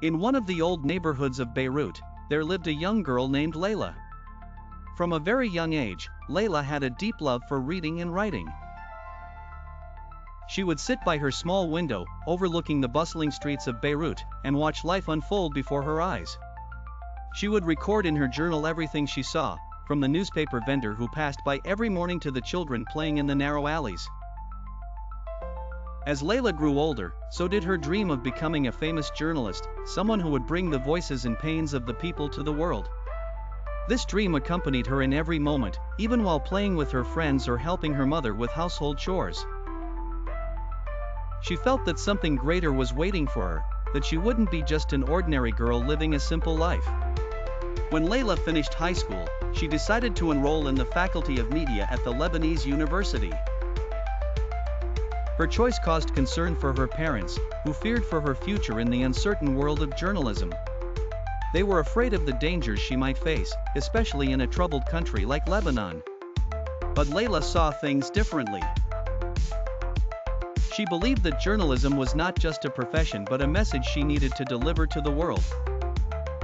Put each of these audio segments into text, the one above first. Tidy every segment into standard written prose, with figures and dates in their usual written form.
In one of the old neighborhoods of Beirut, there lived a young girl named Leila. From a very young age, Leila had a deep love for reading and writing. She would sit by her small window, overlooking the bustling streets of Beirut, and watch life unfold before her eyes. She would record in her journal everything she saw, from the newspaper vendor who passed by every morning to the children playing in the narrow alleys. As Leila grew older, so did her dream of becoming a famous journalist, someone who would bring the voices and pains of the people to the world. This dream accompanied her in every moment, even while playing with her friends or helping her mother with household chores. She felt that something greater was waiting for her, that she wouldn't be just an ordinary girl living a simple life. When Leila finished high school, she decided to enroll in the Faculty of Media at the Lebanese University. Her choice caused concern for her parents, who feared for her future in the uncertain world of journalism. They were afraid of the dangers she might face, especially in a troubled country like Lebanon. But Leila saw things differently. She believed that journalism was not just a profession but a message she needed to deliver to the world.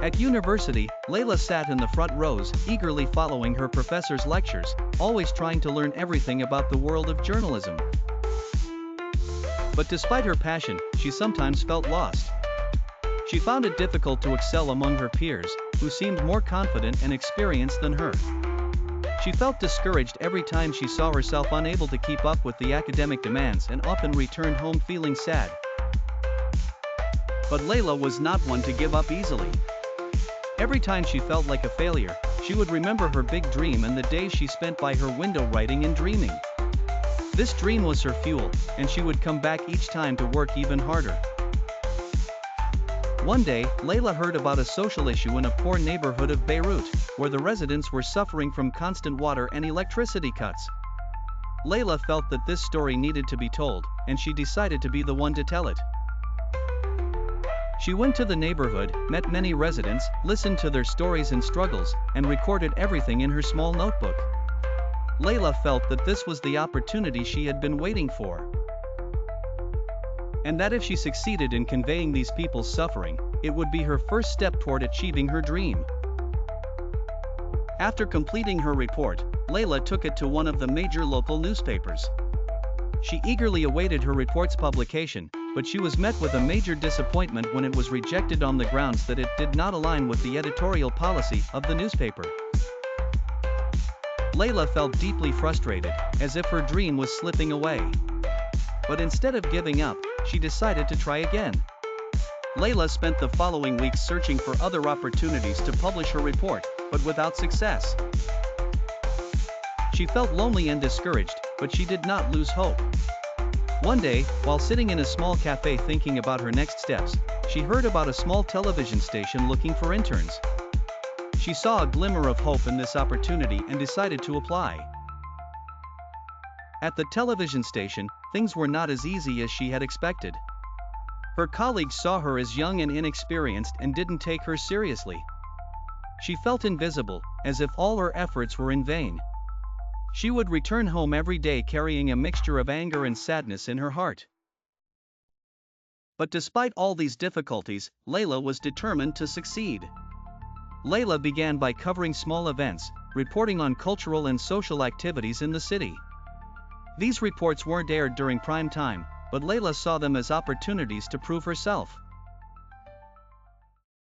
At university, Leila sat in the front rows, eagerly following her professor's lectures, always trying to learn everything about the world of journalism. But despite her passion, she sometimes felt lost. She found it difficult to excel among her peers, who seemed more confident and experienced than her. She felt discouraged every time she saw herself unable to keep up with the academic demands and often returned home feeling sad. But Leila was not one to give up easily. Every time she felt like a failure, she would remember her big dream and the days she spent by her window writing and dreaming. This dream was her fuel, and she would come back each time to work even harder. One day, Leila heard about a social issue in a poor neighborhood of Beirut, where the residents were suffering from constant water and electricity cuts. Leila felt that this story needed to be told, and she decided to be the one to tell it. She went to the neighborhood, met many residents, listened to their stories and struggles, and recorded everything in her small notebook. Leila felt that this was the opportunity she had been waiting for. And that if she succeeded in conveying these people's suffering, it would be her first step toward achieving her dream. After completing her report, Leila took it to one of the major local newspapers. She eagerly awaited her report's publication, but she was met with a major disappointment when it was rejected on the grounds that it did not align with the editorial policy of the newspaper. Leila felt deeply frustrated, as if her dream was slipping away. But instead of giving up, she decided to try again. Leila spent the following weeks searching for other opportunities to publish her report, but without success. She felt lonely and discouraged, but she did not lose hope. One day, while sitting in a small cafe thinking about her next steps, she heard about a small television station looking for interns. She saw a glimmer of hope in this opportunity and decided to apply. At the television station, things were not as easy as she had expected. Her colleagues saw her as young and inexperienced and didn't take her seriously. She felt invisible, as if all her efforts were in vain. She would return home every day carrying a mixture of anger and sadness in her heart. But despite all these difficulties, Leila was determined to succeed. Leila began by covering small events, reporting on cultural and social activities in the city. These reports weren't aired during prime time, but Leila saw them as opportunities to prove herself.